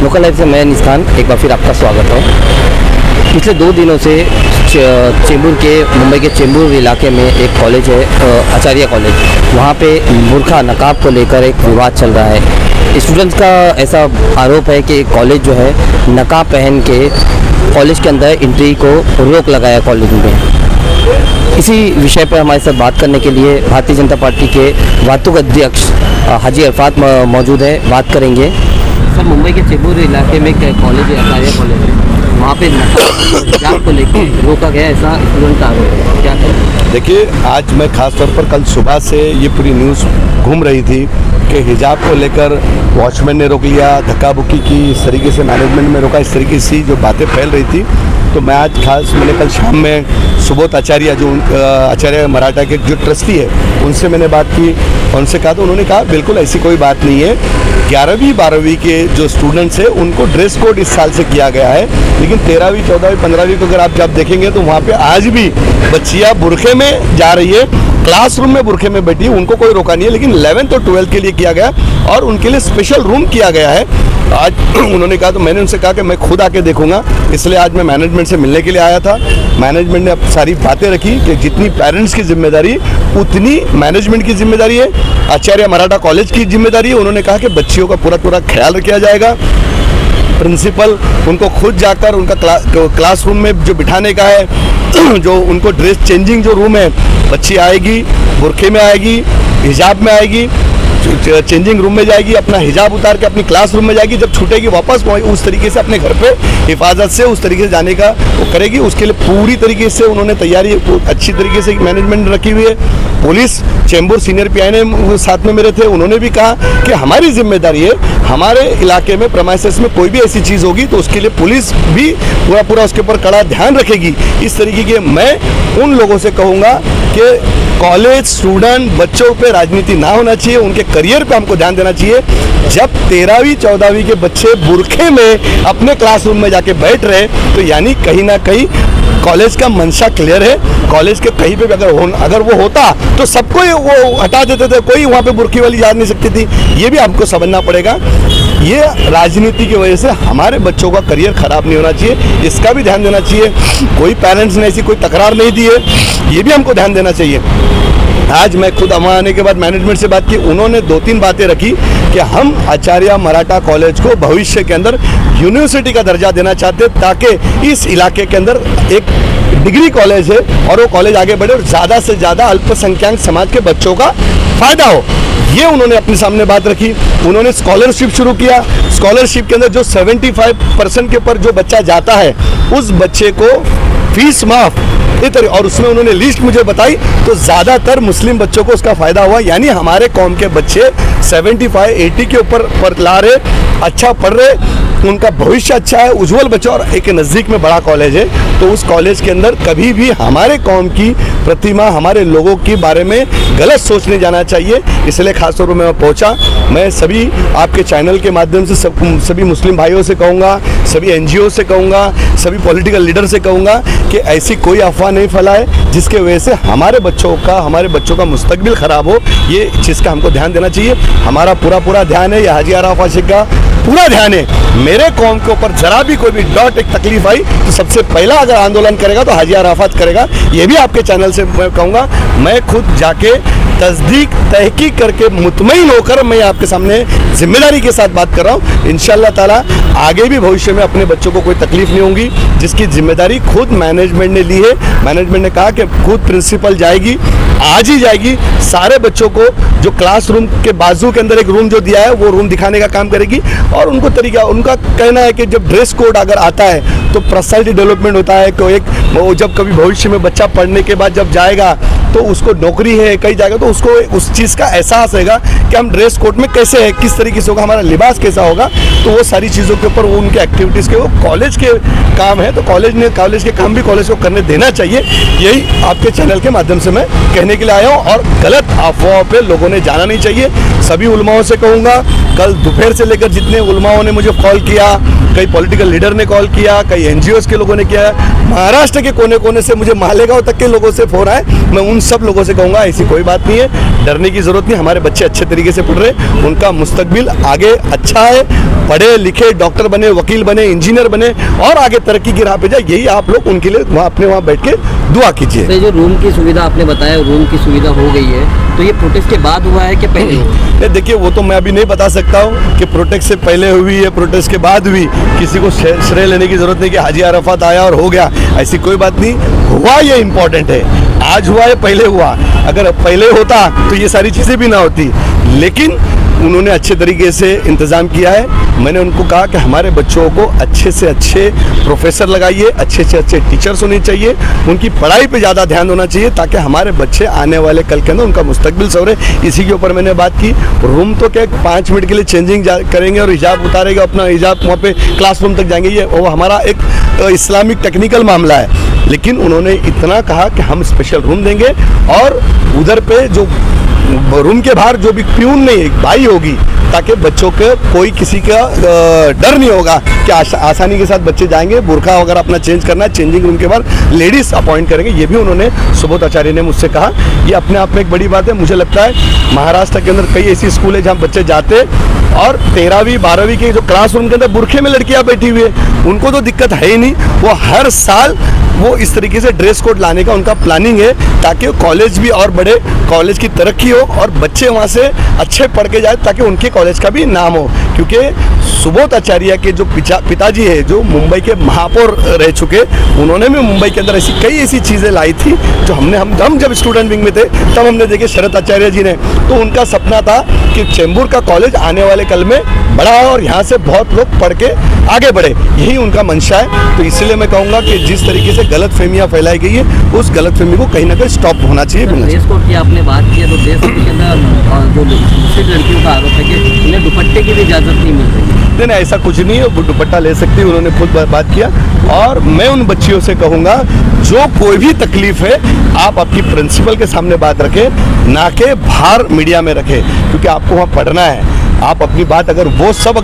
Local life से मैं निस्तान एक बार फिर आपका स्वागत है। पिछले 2 दिनों से मुंबई के चेंबूर इलाके में एक कॉलेज है, आचार्य कॉलेज। वहाँ पे बुर्का नकाब को लेकर एक विवाद चल रहा है। स्टूडेंट्स का ऐसा आरोप है कि कॉलेज जो है नकाब पहन के कॉलेज के अंदर एंट्री को रोक लगाया कॉलेज में। इसी विषय पर हमारे साथ बात करने के लिए भारतीय जनता पार्टी के वातुक अध्यक्ष हाजी अरफात मौजूद है, बात करेंगे। सर, मुंबई के चेंबूर इलाके में कॉलेज है, आचार्य कॉलेज है, वहाँ पे नकाब को लेकर रोका गया, ऐसा स्टूडेंट का आरोप है। क्या करें? देखिए, आज मैं खास तौर पर कल सुबह से ये पूरी न्यूज़ घूम रही थी कि हिजाब को लेकर वॉचमैन ने रोक लिया, धक्का बुक्की की, इस तरीके से मैनेजमेंट में रोका, इस तरीके से जो बातें फैल रही थी। तो मैं आज मैंने कल शाम में सुबोध आचार्य जो आचार्य मराठा के जो ट्रस्टी है उनसे मैंने बात की, उनसे कहा तो उन्होंने कहा बिल्कुल ऐसी कोई बात नहीं है। 11वीं 12वीं के जो स्टूडेंट्स हैं उनको ड्रेस कोड इस साल से किया गया है, लेकिन 13वीं 14वीं 15वीं को अगर आप जब देखेंगे तो वहाँ पे आज भी बच्चियाँ बुरखे में जा रही है, क्लासरूम में बुरखे में बैठी है, उनको कोई रोका नहीं है। लेकिन 11th और 12th के लिए किया गया और उनके लिए स्पेशल रूम किया गया है। आज उन्होंने कहा तो मैंने उनसे कहा कि मैं खुद आके देखूंगा, इसलिए आज मैं मैनेजमेंट से मिलने के लिए आया था। मैनेजमेंट ने अब सारी बातें रखी कि जितनी पेरेंट्स की जिम्मेदारी उतनी मैनेजमेंट की जिम्मेदारी है, आचार्य मराठा कॉलेज की जिम्मेदारी है। उन्होंने कहा कि बच्चियों का पूरा ख्याल रखा जाएगा। प्रिंसिपल उनको खुद जाकर उनका क्लासरूम में जो बिठाने का है, जो उनको ड्रेस चेंजिंग जो रूम है, बच्ची आएगी बुरखे में आएगी, हिजाब में आएगी, चेंजिंग रूम में जाएगी, अपना हिजाब उतार के अपनी क्लासरूम में जाएगी, जब छूटेगी वापस उस तरीके से अपने घर पे हिफाजत से उस तरीके से जाने का वो करेगी। उसके लिए पूरी तरीके से उन्होंने तैयारी अच्छी तरीके से मैनेजमेंट रखी हुई है। पुलिस चेंबूर सीनियर पीआई ने साथ में मेरे थे, उन्होंने भी कहा कि हमारी जिम्मेदारी है, हमारे इलाके में प्रेमाइसेस में कोई भी ऐसी चीज़ होगी तो उसके लिए पुलिस भी पूरा उसके ऊपर कड़ा ध्यान रखेगी। इस तरीके के मैं उन लोगों से कहूँगा कि कॉलेज स्टूडेंट बच्चों पे राजनीति ना होना चाहिए, उनके करियर पे हमको ध्यान देना चाहिए। जब 13वीं 14वीं के बच्चे बुरखे में अपने क्लासरूम में जाके बैठ रहे तो यानी कहीं ना कहीं कॉलेज का मंशा क्लियर है। कॉलेज के कहीं पे भी अगर वो होता तो सबको वो हटा देते थे, कोई वहाँ पे बुरखी वाली जा नहीं सकती थी। ये भी हमको समझना पड़ेगा। ये राजनीति की वजह से हमारे बच्चों का करियर खराब नहीं होना चाहिए, इसका भी ध्यान देना चाहिए। कोई पेरेंट्स ने ऐसी कोई तकरार नहीं दी है, ये भी हमको ध्यान देना चाहिए। आज मैं खुद वहाँ आने के बाद मैनेजमेंट से बात की, उन्होंने 2-3 बातें रखी कि हम आचार्य मराठा कॉलेज को भविष्य के अंदर यूनिवर्सिटी का दर्जा देना चाहते ताकि इस इलाके के अंदर एक डिग्री कॉलेज है और वो कॉलेज आगे बढ़े और ज़्यादा से ज़्यादा अल्पसंख्यक समाज के बच्चों का फायदा हो। ये उन्होंने अपने सामने बात रखी। उन्होंने स्कॉलरशिप शुरू किया। स्कॉलरशिप के अंदर जो 75% के ऊपर जो बच्चा जाता है उस बच्चे को फीस माफ, और उसमें उन्होंने लिस्ट मुझे बताई तो ज़्यादातर मुस्लिम बच्चों को उसका फ़ायदा हुआ। यानी हमारे कौम के बच्चे 75-80 के ऊपर ला रहे, अच्छा पढ़ रहे, उनका भविष्य अच्छा है, उज्जवल बच्चा। और एक नज़दीक में बड़ा कॉलेज है तो उस कॉलेज के अंदर कभी भी हमारे कौम की प्रतिमा, हमारे लोगों के बारे में गलत सोचने जाना चाहिए। इसलिए खासतौर पर मैं पहुंचा। मैं सभी आपके चैनल के माध्यम से सभी मुस्लिम भाइयों से कहूँगा, सभी NGO से कहूँगा, सभी पॉलिटिकल लीडर से कहूँगा कि ऐसी कोई अफवाह नहीं फैलाए जिसके वजह से हमारे बच्चों का मुस्तकबिल ख़राब हो। ये चीज़ का हमको ध्यान देना चाहिए। हमारा पूरा ध्यान है, या हाजी अरफात शेख का पूरा ध्यान है। मेरे कौम के ऊपर जरा भी कोई भी डॉट एक तकलीफ आई तो सबसे पहला अगर आंदोलन करेगा तो हाजी अरफात करेगा। ये भी आपके चैनल से मैं कहूँगा। मैं खुद जाके तस्दीक तहकीक करके मुतमईन होकर मैं आपके सामने जिम्मेदारी के साथ बात कर रहा हूँ। इंशाअल्लाह ताला आगे भी भविष्य में अपने बच्चों को कोई तकलीफ नहीं होगी, जिसकी जिम्मेदारी खुद मैनेजमेंट ने ली है। मैनेजमेंट ने कहा कि खुद प्रिंसिपल जाएगी, आज ही जाएगी, सारे बच्चों को जो क्लासरूम के बाजू के अंदर एक रूम जो दिया है वो रूम दिखाने का काम करेगी। और उनका कहना है कि जब ड्रेस कोड अगर आता है तो पर्सनैलिटी डेवलपमेंट होता है। वो जब कभी भविष्य में बच्चा पढ़ने के बाद जब जाएगा तो उसको नौकरी है कहीं जाएगा तो उसको उस चीज़ का एहसास होगा कि हम ड्रेस कोड में कैसे है, किस तरीके से होगा, हमारा लिबास कैसा होगा। तो वो सारी चीज़ों के ऊपर वो उनके एक्टिविटीज़ के वो कॉलेज के काम है तो कॉलेज के काम भी कॉलेज को करने देना चाहिए। यही आपके चैनल के माध्यम से मैं कहने के लिए आया हूँ। और गलत अफवाह पे लोगों ने जाना नहीं चाहिए। सभी उलमाओं से कहूँगा कल दोपहर से लेकर जितने उलमाओं ने मुझे कॉल किया, कई पॉलिटिकल लीडर ने कॉल किया, कई एनजीओज़ के लोगों ने किया, महाराष्ट्र के कोने कोने से मुझे मालेगांव तक के लोगों से फ़ोन आए। मैं उन सब लोगों से कहूँगा ऐसी कोई बात नहीं है, डरने की ज़रूरत नहीं। हमारे बच्चे अच्छे तरीके से पढ़ रहे, उनका मुस्तकबिल आगे अच्छा है, पढ़े लिखे डॉक्टर बने, वकील बने, इंजीनियर बने और आगे तरक्की की राह पे जाए। यही आप लोग उनके लिए वहाँ बैठ के दुआ कीजिए। तो जो रूम की सुविधा आपने बताया, रूम की सुविधा हो गई है, तो ये प्रोटेस्ट के बाद हुआ है कि पहले हुआ? देखिए वो तो मैं अभी नहीं बता सकता हूँ कि प्रोटेस्ट से पहले हुई है, प्रोटेस्ट के बाद हुई। किसी को श्रेय लेने की जरूरत नहीं कि हाजी अराफात आया और हो गया, ऐसी कोई बात नहीं। हुआ ये इम्पोर्टेंट है, आज हुआ है पहले हुआ। अगर पहले होता तो ये सारी चीज़ें भी ना होती, लेकिन उन्होंने अच्छे तरीके से इंतज़ाम किया है। मैंने उनको कहा कि हमारे बच्चों को अच्छे से अच्छे प्रोफेसर लगाइए, अच्छे से अच्छे टीचर्स होने चाहिए, उनकी पढ़ाई पे ज़्यादा ध्यान होना चाहिए ताकि हमारे बच्चे आने वाले कल के अंदर उनका मुस्तकबिल संवरे। इसी के ऊपर मैंने बात की। रूम तो क्या 5 मिनट के लिए चेंजिंग करेंगे और हिजाब उतारेगा, अपना हिजाब वहाँ पे क्लासरूम तक जाएंगे, ये वो हमारा एक इस्लामिक टेक्निकल मामला है। लेकिन उन्होंने इतना कहा कि हम स्पेशल रूम देंगे और उधर पे जो रूम के बाहर जो भी प्यून नहीं एक भाई होगी, ताकि बच्चों के कोई किसी का डर नहीं होगा कि आसानी के साथ बच्चे जाएंगे। बुरखा वगैरह अपना चेंज करना है, चेंजिंग रूम के बाहर लेडीज़ अपॉइंट करेंगे। ये भी उन्होंने सुबोध आचार्य ने मुझसे कहा। ये अपने आप में एक बड़ी बात है। मुझे लगता है महाराष्ट्र के अंदर कई ऐसी स्कूल है जहाँ बच्चे जाते और 13वीं 12वीं के जो क्लासरूम के अंदर बुरखे में लड़कियाँ बैठी हुई है, उनको तो दिक्कत है ही नहीं। वो हर साल वो इस तरीके से ड्रेस कोड लाने का उनका प्लानिंग है ताकि कॉलेज भी और बड़े, कॉलेज की तरक्की हो और बच्चे वहाँ से अच्छे पढ़ के जाए ताकि उनके कॉलेज का भी नाम हो। क्योंकि सुबोध आचार्य के जो पिताजी है, जो मुंबई के महापौर रह चुके, उन्होंने भी मुंबई के अंदर ऐसी कई ऐसी चीज़ें लाई थी जो हम जब स्टूडेंट विंग में थे तब हमने देखे। शरद आचार्य जी ने तो उनका सपना था कि चेंबूर का कॉलेज आने वाले कल में बड़ा हो और यहाँ से बहुत लोग पढ़ के आगे बढ़े, यही उनका मंशा है। तो इसलिए मैं कहूँगा कि जिस तरीके से गलत फहमियाँ फैलाई गई है, उस गलत फहमी को कहीं ना कहीं स्टॉप होना चाहिए। ड्रेस कोड की आपने बात की है, तो ड्रेस कोड के अंदर जो मुस्लिम लड़कियों का आरोप है कि उन्हें दुपट्टे की भी इजाज़त नहीं मिल रही। नहीं, ऐसा कुछ नहीं है, वो दुपट्टा ले सकती है, उन्होंने खुद बात किया। और मैं उन बच्चियों से कहूँगा जो कोई भी तकलीफ है आप अपनी प्रिंसिपल के सामने बात रखें, ना के बाहर मीडिया में रखें, क्योंकि आपको वहाँ पढ़ना है। आप अपनी बात अगर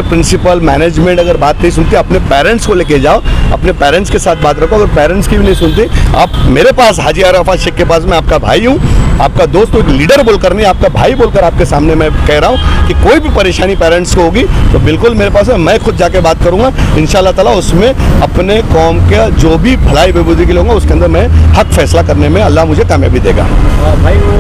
प्रिंसिपल मैनेजमेंट अगर बात नहीं सुनते, अपने पेरेंट्स को लेके जाओ, अपने पेरेंट्स के साथ बात रखो। अगर पेरेंट्स की भी नहीं सुनते, आप मेरे पास हाजी अराफात शेख के पास, मैं आपका भाई हूँ, आपका दोस्त, एक लीडर बोलकर नहीं, आपका भाई बोलकर आपके सामने मैं कह रहा हूँ कि कोई भी परेशानी पेरेंट्स को होगी तो बिल्कुल मेरे पास है, मैं खुद जाके बात करूँगा इंशाल्लाह ताला। उसमें अपने कौम का जो भी भलाई बेबूदी के लिए होगा उसके अंदर मैं हक फैसला करने में अल्लाह मुझे कामयाबी देगा। भाई वो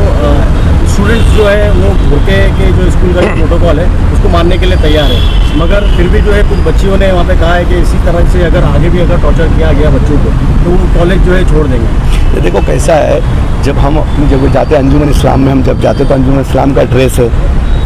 स्टूडेंट्स जो है वो बुरके के जो स्कूल का प्रोटोकॉल है उसको मानने के लिए तैयार है, मगर फिर भी जो है कुछ बच्चियों ने वहाँ पे कहा है कि इसी तरह से अगर आगे भी अगर टॉर्चर किया गया बच्चों को तो वो कॉलेज जो है छोड़ देंगे। देखो कैसा है, जब हम अपनी जगह जाते हैं अंजुमन इस्लाम में, हम जब जाते तो अंजुमन इस्लाम का ड्रेस है,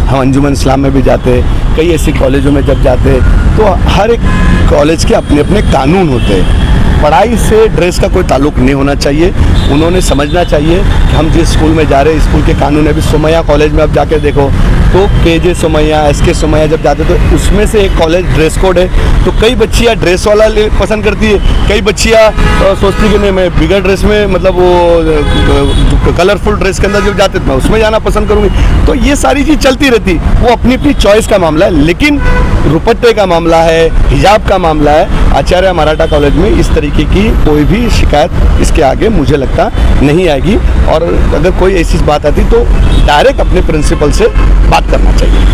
हम अंजुमन इस्लाम में भी जाते, कई ऐसी कॉलेजों में जब जाते तो हर एक कॉलेज के अपने अपने कानून होते हैं। पढ़ाई से ड्रेस का कोई ताल्लुक नहीं होना चाहिए। उन्होंने समझना चाहिए कि हम जिस स्कूल में जा रहे हैं स्कूल के कानून है। अभी सुमैया कॉलेज में आप जाके देखो तो KJ सुमैया, SK सुमैया जब जाते तो उसमें से एक कॉलेज ड्रेस कोड है, तो कई बच्चियाँ ड्रेस वाला पसंद करती है, कई बच्चियाँ सोचती कि नहीं मैं बिगर ड्रेस में, मतलब वो कलरफुल ड्रेस के अंदर जब जाते तो मैं उसमें जाना पसंद करूँगी। तो ये सारी चीज़ चलती रहती, वो अपनी अपनी चॉइस का मामला है। लेकिन दुपट्टे का मामला है, हिजाब का मामला है, आचार्य मराठा कॉलेज में इस तरीके की कोई भी शिकायत इसके आगे मुझे लगता नहीं आएगी। और अगर कोई ऐसी बात आती तो डायरेक्ट अपने प्रिंसिपल से बात करना चाहिए।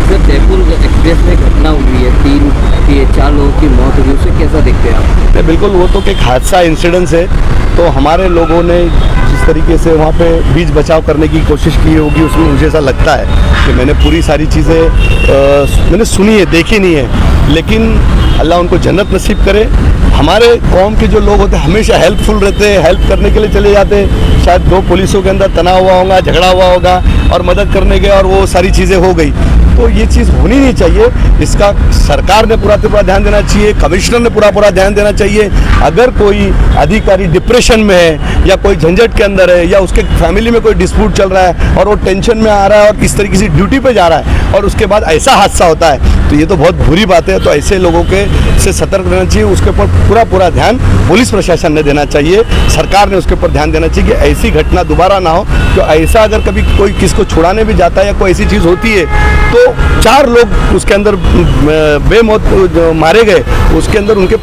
सर, जयपुर एक्सप्रेस में घटना हुई है, 4 लोगों की मौत हुई, उसे कैसा देखते हैं आप? बिल्कुल, वो तो एक हादसा इंसिडेंस है। तो हमारे लोगों ने जिस तरीके से वहाँ पे बीच बचाव करने की कोशिश की होगी, उसमें मुझे ऐसा लगता है कि मैंने पूरी सारी चीज़ें मैंने सुनी है, देखी नहीं है, लेकिन अल्लाह उनको जन्नत नसीब करे। हमारे कौम के जो लोग होते हैं हमेशा हेल्पफुल रहते हैं, हेल्प करने के लिए चले जाते हैं। शायद 2 पुलिसों के अंदर तनाव हुआ होगा, झगड़ा हुआ होगा और मदद करने गए और वो सारी चीज़ें हो गई। तो ये चीज़ होनी नहीं चाहिए। इसका सरकार ने पूरा ध्यान देना चाहिए, कमिश्नर ने पूरा ध्यान देना चाहिए। अगर कोई अधिकारी डिप्रेशन में है या कोई झंझट के अंदर है या उसके फैमिली में कोई डिस्प्यूट चल रहा है और वो टेंशन में आ रहा है और इस तरीके से ड्यूटी पे जा रहा है और उसके बाद ऐसा हादसा होता है, तो ये तो बहुत बुरी बात है। तो ऐसे लोगों के से सतर्क रहना चाहिए, उसके ऊपर पूरा ध्यान पुलिस प्रशासन ने देना चाहिए, सरकार ने उसके ऊपर ध्यान देना चाहिए कि ऐसी घटना दोबारा ना हो। तो ऐसा अगर कभी कोई किसको छुड़ाने भी जाता है या कोई ऐसी चीज़ होती है तो 4 लोग उसके अंदर बेमौत जो मारे गए, उसके अंदर उनके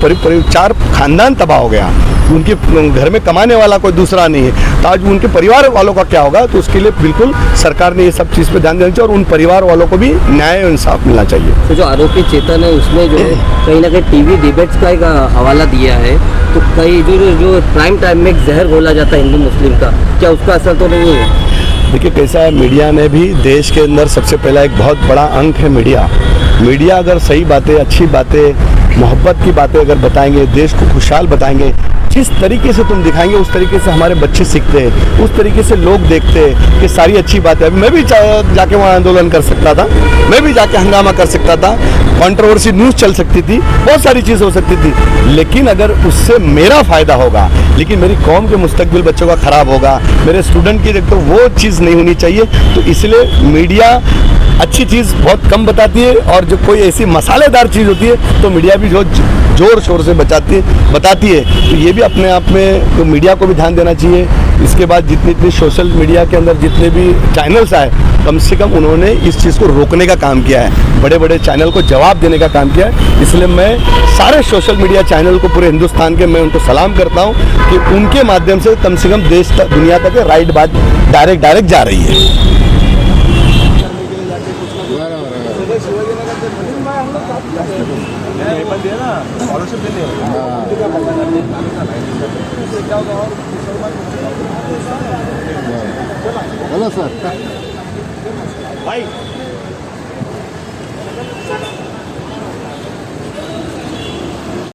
4 खानदान तबाह हो गया। उनके घर में कमाने वाला कोई दूसरा नहीं है, तो आज उनके परिवार वालों का क्या होगा? तो उसके लिए बिल्कुल सरकार ने ये सब चीज़ पे ध्यान देना चाहिए और उन परिवार वालों को भी न्याय और इंसाफ मिलना चाहिए। तो जो आरोपी चेतन है उसने जो है कहीं ना कहीं टीवी डिबेट्स का एक हवाला दिया है, तो कहीं जो प्राइम टाइम में एक जहर घोला जाता है हिंदू मुस्लिम का, क्या उसका असर तो नहीं है? देखिए कैसा है, मीडिया ने भी देश के अंदर सबसे पहला एक बहुत बड़ा अंग है मीडिया अगर सही बातें, अच्छी बातें, मोहब्बत की बातें अगर बताएंगे, देश को खुशहाल बताएंगे, जिस तरीके से तुम दिखाएंगे उस तरीके से हमारे बच्चे सीखते हैं, उस तरीके से लोग देखते हैं कि सारी अच्छी बात है। अभी मैं भी जाके वहाँ आंदोलन कर सकता था, मैं भी जाके हंगामा कर सकता था, कंट्रोवर्सी न्यूज़ चल सकती थी, बहुत सारी चीज़ हो सकती थी, लेकिन अगर उससे मेरा फ़ायदा होगा, लेकिन मेरी कौम के मुस्तकबिल बच्चों का ख़राब होगा, मेरे स्टूडेंट की तो वो चीज़ नहीं होनी चाहिए। तो इसलिए मीडिया अच्छी चीज़ बहुत कम बताती है और जो कोई ऐसी मसालेदार चीज़ होती है तो मीडिया भी जो ज़ोर शोर से बताती है। तो ये भी अपने आप में तो मीडिया को भी ध्यान देना चाहिए। इसके बाद जितनी सोशल मीडिया के अंदर जितने भी चैनल्स आए, कम से कम उन्होंने इस चीज़ को रोकने का काम किया है, बड़े बड़े चैनल को जवाब देने का काम किया है। इसलिए मैं सारे सोशल मीडिया चैनल को पूरे हिंदुस्तान के मैं उनको सलाम करता हूँ कि उनके माध्यम से कम देश तक, दुनिया तक राइट बात डायरेक्ट जा रही है। हेलो सर भाई